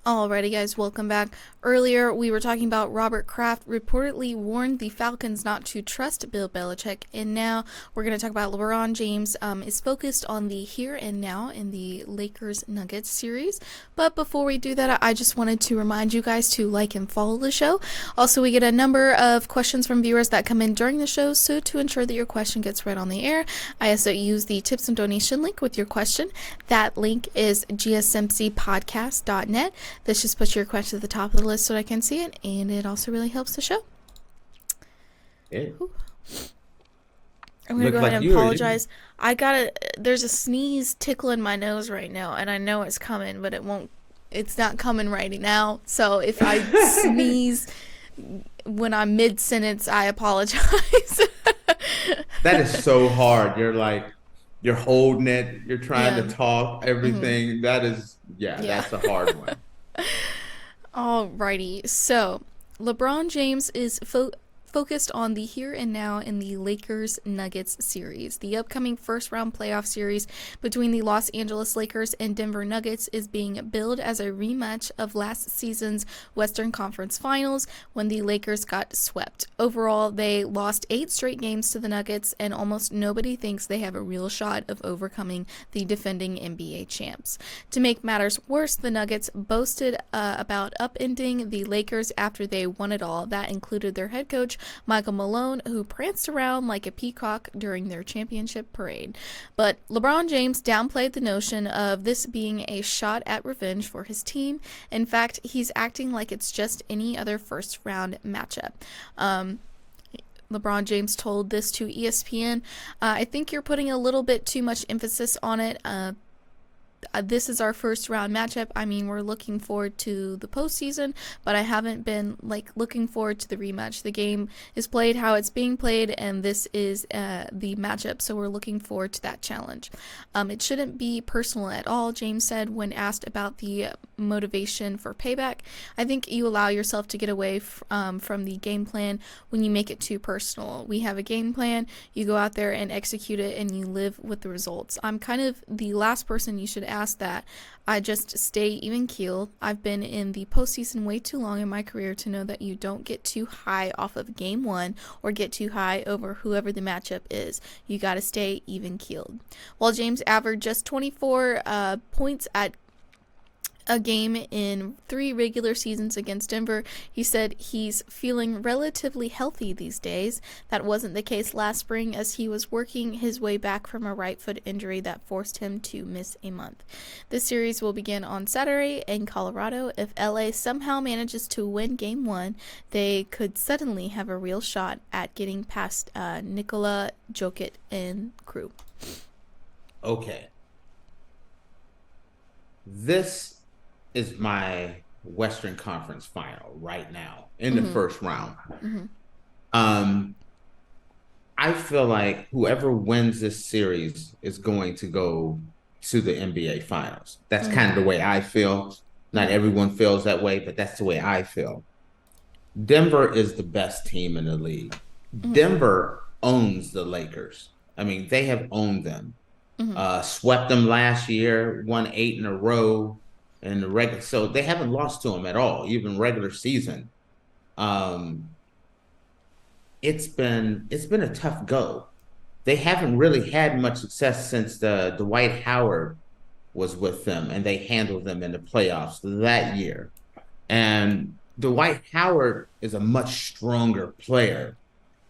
Alrighty, guys, welcome back. Earlier, we were talking about Robert Kraft reportedly warned the Falcons not to trust Bill Belichick, and now we're going to talk about LeBron James is focused on the here and now in the Lakers-Nuggets series. But before we do that, I just wanted to remind you guys to like and follow the show. Also, we get a number of questions from viewers that come in during the show, so to ensure that your question gets read on the air, I also use the tips and donation link with your question. That link is GSMCPodcast.net. This just puts your question at the top of the list so that I can see it, and it also really helps the show. Yeah. I'm going to go ahead and apologize. There's a sneeze tickling my nose right now, and I know it's coming, but it's not coming right now. So if I sneeze when I'm mid-sentence, I apologize. That is so hard. You're holding it, you're trying to talk, everything. That's a hard one. Alrighty, so LeBron James is focused on the here and now in the Lakers-Nuggets series. The upcoming first-round playoff series between the Los Angeles Lakers and Denver Nuggets is being billed as a rematch of last season's Western Conference Finals when the Lakers got swept. Overall, they lost 8 straight games to the Nuggets, and almost nobody thinks they have a real shot of overcoming the defending NBA champs. To make matters worse, the Nuggets boasted about upending the Lakers after they won it all. That included their head coach, Michael Malone, who pranced around like a peacock during their championship parade. But LeBron James downplayed the notion of this being a shot at revenge for his team. In fact, he's acting like it's just any other first-round matchup. LeBron James told this to ESPN. I think you're putting a little bit too much emphasis on it. This is our first round matchup. I mean, we're looking forward to the postseason, but I haven't been looking forward to the rematch. The game is played how it's being played, and this is the matchup, so we're looking forward to that challenge. It shouldn't be personal at all, James said when asked about the motivation for payback. I think you allow yourself to get away from the game plan when you make it too personal. We have a game plan, you go out there and execute it, and you live with the results. I'm kind of the last person you should ask that. I just stay even keeled. I've been in the postseason way too long in my career to know that you don't get too high off of game one or get too high over whoever the matchup is. You got to stay even keeled. While James averaged just 24 points at a game in 3 regular seasons against Denver, he said he's feeling relatively healthy these days. That wasn't the case last spring, as he was working his way back from a right foot injury that forced him to miss a month. This series will begin on Saturday in Colorado. If LA somehow manages to win game 1, they could suddenly have a real shot at getting past Nikola Jokic and crew. Okay. This is my Western Conference final right now in the first round. I feel like whoever wins this series is going to go to the NBA Finals. That's kind of the way I feel. Not everyone feels that way, but that's the way I feel. Denver is the best team in the league. Denver owns the Lakers. I mean, they have owned them. Swept them last year, won 8 in a row. In the regular, so they haven't lost to them at all, even regular season. It's been a tough go. They haven't really had much success since the Dwight Howard was with them, and they handled them in the playoffs that year. And Dwight Howard is a much stronger player,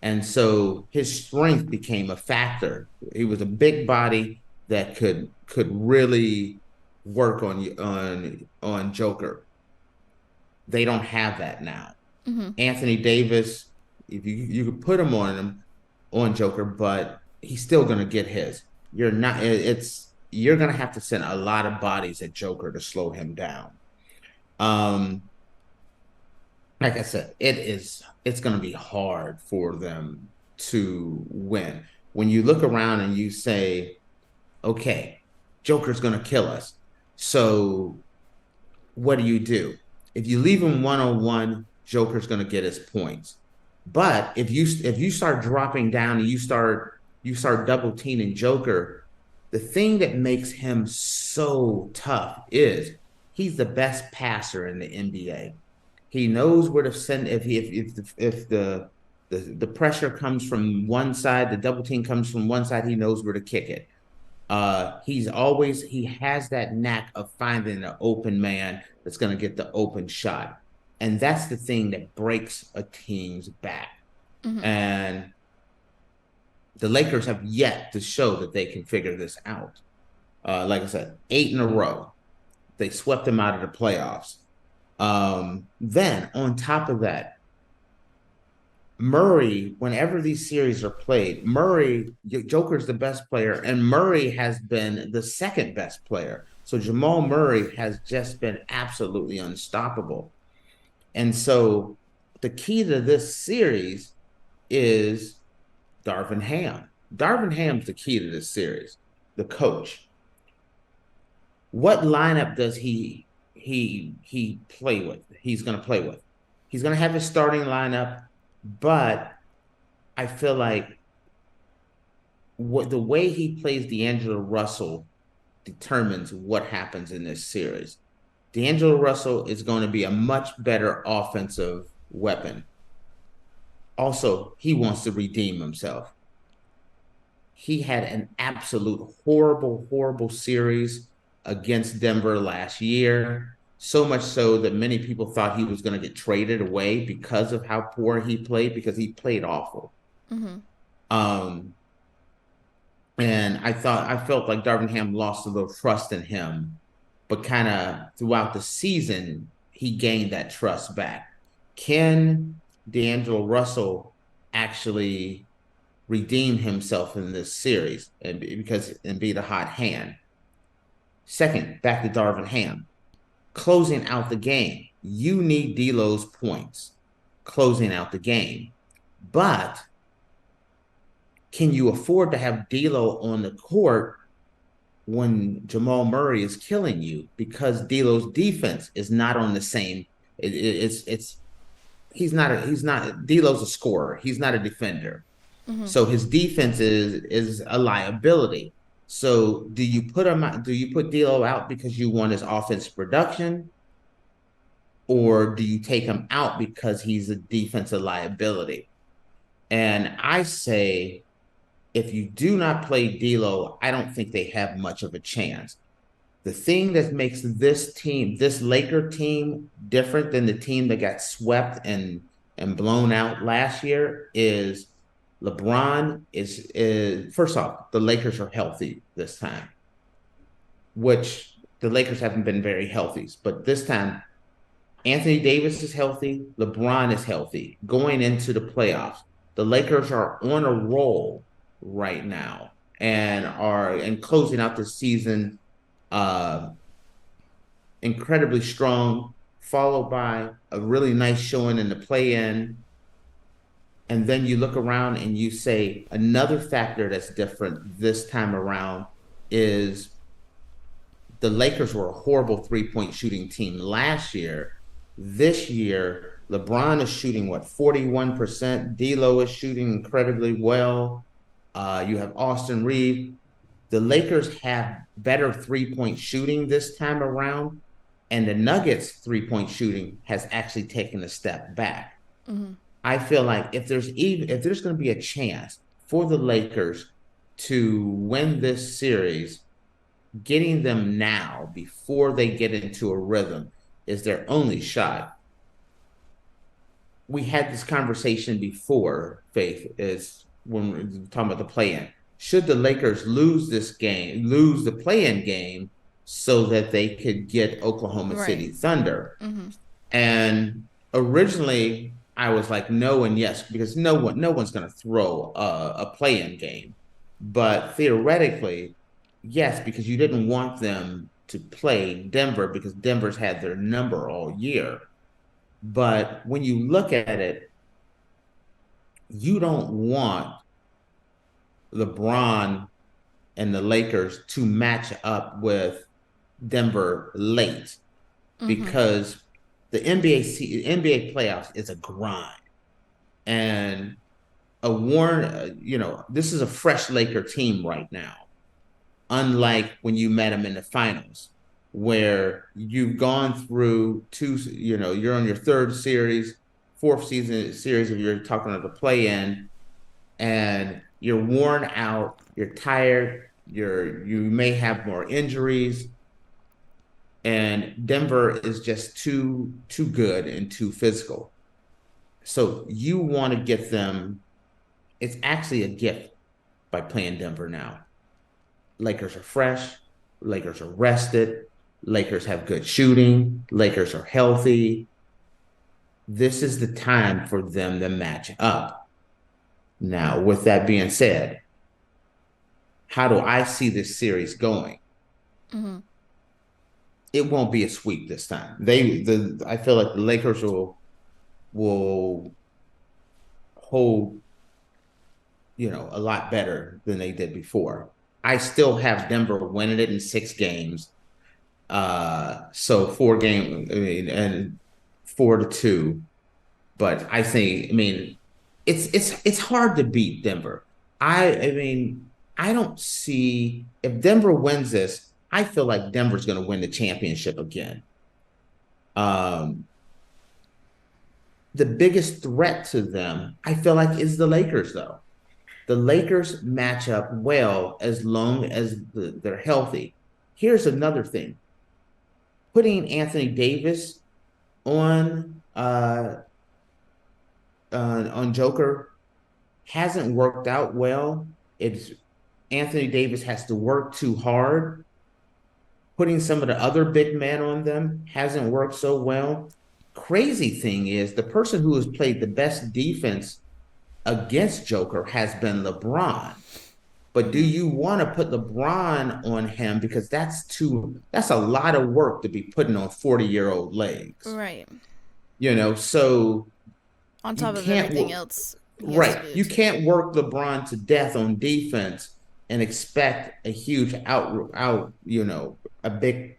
and so his strength became a factor. He was a big body that could really work on Joker. They don't have that now. Anthony Davis, if you could put him on Joker, but he's still gonna get his. You're gonna have to send a lot of bodies at Joker to slow him down. Like I said, it's gonna be hard for them to win. When you look around and you say, okay, Joker's gonna kill us. So what do? If you leave him 1-on-1, Joker's going to get his points. But if you start dropping down and you start double teaming Joker, the thing that makes him so tough is he's the best passer in the NBA. He knows where to send if the pressure comes from one side, the double team comes from one side, he knows where to kick it. He has that knack of finding an open man that's going to get the open shot. And that's the thing that breaks a team's back. Mm-hmm. And the Lakers have yet to show that they can figure this out. Like I said, 8 in a row. They swept them out of the playoffs. Then on top of that, Murray, whenever these series are played, Joker's the best player, and Murray has been the second best player. So Jamal Murray has just been absolutely unstoppable. And so the key to this series is Darvin Ham. Darvin Ham's the key to this series, the coach. What lineup does he play with? He's going to play with. He's going to have his starting lineup, but I feel like the way he plays D'Angelo Russell determines what happens in this series. D'Angelo Russell is going to be a much better offensive weapon. Also, he wants to redeem himself. He had an absolute horrible, horrible series against Denver last year. So much so that many people thought he was going to get traded away because of how poor he played, because he played awful. Mm-hmm. And I felt like Darvin Ham lost a little trust in him, but kind of throughout the season, he gained that trust back. Can D'Angelo Russell actually redeem himself in this series and be the hot hand? Second, back to Darvin Ham. Closing out the game. You need D'Lo's points closing out the game. But can you afford to have D'Lo on the court when Jamal Murray is killing you? Because D'Lo's defense is not on the same. He's not D'Lo's a scorer. He's not a defender. Mm-hmm. So his defense is a liability. So do you put D'Lo out because you want his offensive production, or do you take him out because he's a defensive liability? And I say, if you do not play D'Lo, I don't think they have much of a chance. The thing that makes this Laker team, different than the team that got swept and blown out last year is LeBron is first off, the Lakers are healthy this time, which the Lakers haven't been very healthy. But this time, Anthony Davis is healthy, LeBron is healthy going into the playoffs. The Lakers are on a roll right now and closing out the season incredibly strong, followed by a really nice showing in the play-in. And then you look around and you say another factor that's different this time around is the Lakers were a horrible three-point shooting team last year. This year, LeBron is shooting, 41%. D'Lo is shooting incredibly well. You have Austin Reeves. The Lakers have better three-point shooting this time around, and the Nuggets' three-point shooting has actually taken a step back. Mm-hmm. I feel like if there's going to be a chance for the Lakers to win this series, getting them now before they get into a rhythm is their only shot. We had this conversation before, Faith, is when we're talking about the play-in. Should the Lakers lose the play-in game so that they could get Oklahoma City Thunder? Mm-hmm. And originally I was like no and yes, because no one's going to throw a play-in game. But theoretically, yes, because you didn't want them to play Denver because Denver's had their number all year. But when you look at it, you don't want LeBron and the Lakers to match up with Denver late, because the NBA playoffs is a grind, and this is a fresh Laker team right now, unlike when you met them in the finals. where you've gone through two, you're on your third series, fourth season series if you're talking about the play-in, and you're worn out, you're tired, you may have more injuries, and Denver is just too good and too physical. So you want to get them. It's actually a gift by playing Denver now. Lakers are fresh. Lakers are rested. Lakers have good shooting. Lakers are healthy. This is the time for them to match up. Now, with that being said, how do I see this series going? Mm-hmm. It won't be a sweep this time. I feel like the Lakers will hold, a lot better than they did before. I still have Denver winning it in 6 games. So 4 game, I mean, and 4-2. But I mean, it's hard to beat Denver. I mean, I don't see if Denver wins this, I feel like Denver's going to win the championship again. The biggest threat to them, I feel like, is the Lakers, though. The Lakers match up well as long as they're healthy. Here's another thing: putting Anthony Davis on on Joker hasn't worked out well. It's Anthony Davis has to work too hard. Putting some of the other big men on them hasn't worked so well. Crazy thing is, the person who has played the best defense against Joker has been LeBron. But do you want to put LeBron on him? Because that's a lot of work to be putting on 40-year-old legs. Right. So On you top of can't everything work, else. right. You can't work LeBron to death on defense and expect a huge a big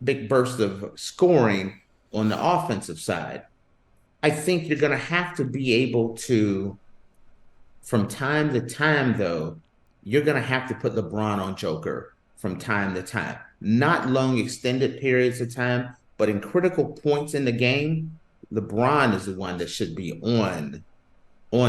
big burst of scoring on the offensive side. I think you're going to have to be able to, from time to time, though, you're going to have to put LeBron on Joker from time to time. Not long extended periods of time, but in critical points in the game, LeBron is the one that should be on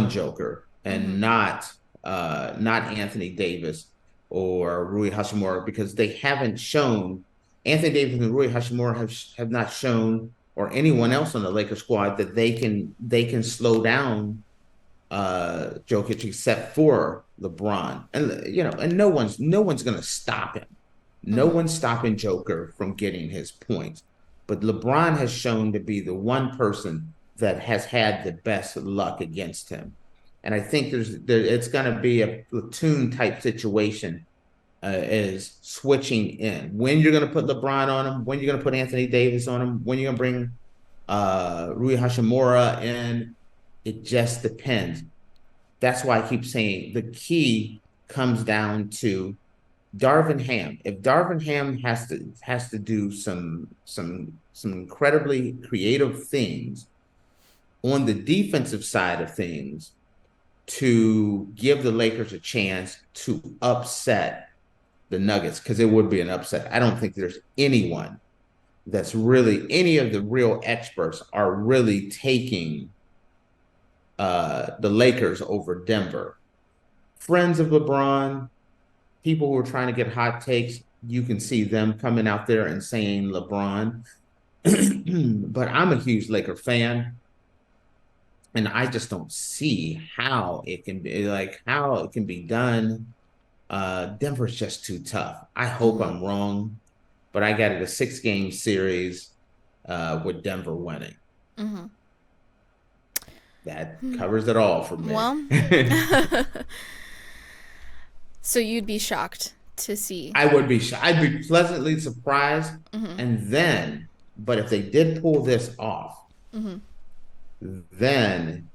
Joker, and not Anthony Davis or Rui Hachimura, because they haven't shown. Anthony Davis and Rui Hachimura have not shown, or anyone else on the Lakers squad, that they can slow down Jokic except for LeBron, and no one's gonna stop him. No Mm-hmm. one's stopping Joker from getting his points, but LeBron has shown to be the one person that has had the best luck against him, and I think it's gonna be a platoon type situation. Is switching in when you're going to put LeBron on him, when you're going to put Anthony Davis on him, when you're going to bring Rui Hachimura in. It just depends. That's why I keep saying the key comes down to Darvin Ham. If Darvin Ham has to do some incredibly creative things on the defensive side of things to give the Lakers a chance to upset the Nuggets, because it would be an upset. I don't think there's anyone that's really, any of the real experts are really taking the Lakers over Denver. Friends of LeBron, people who are trying to get hot takes, you can see them coming out there and saying LeBron. But I'm a huge Laker fan, and I just don't see how it can be done. Denver's just too tough. I hope I'm wrong, but I got it a 6-game series with Denver winning. Mm-hmm. That covers it all for me. Well, so you'd be shocked to see. I would be I'd be pleasantly surprised. But if they did pull this off, then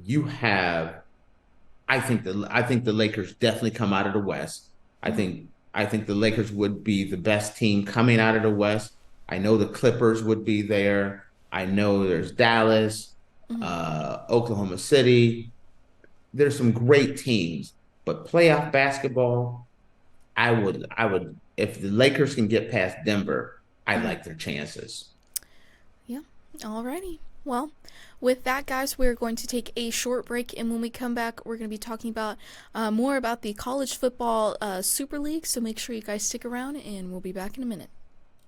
you have. I think the Lakers definitely come out of the West. I think the Lakers would be the best team coming out of the West. I know the Clippers would be there. I know there's Dallas, Oklahoma City. There's some great teams, but playoff basketball, I would if the Lakers can get past Denver, I like their chances. Yeah. Alrighty. Well, with that, guys, we're going to take a short break, and when we come back, we're going to be talking about more about the college football Super League. So make sure you guys stick around, and we'll be back in a minute.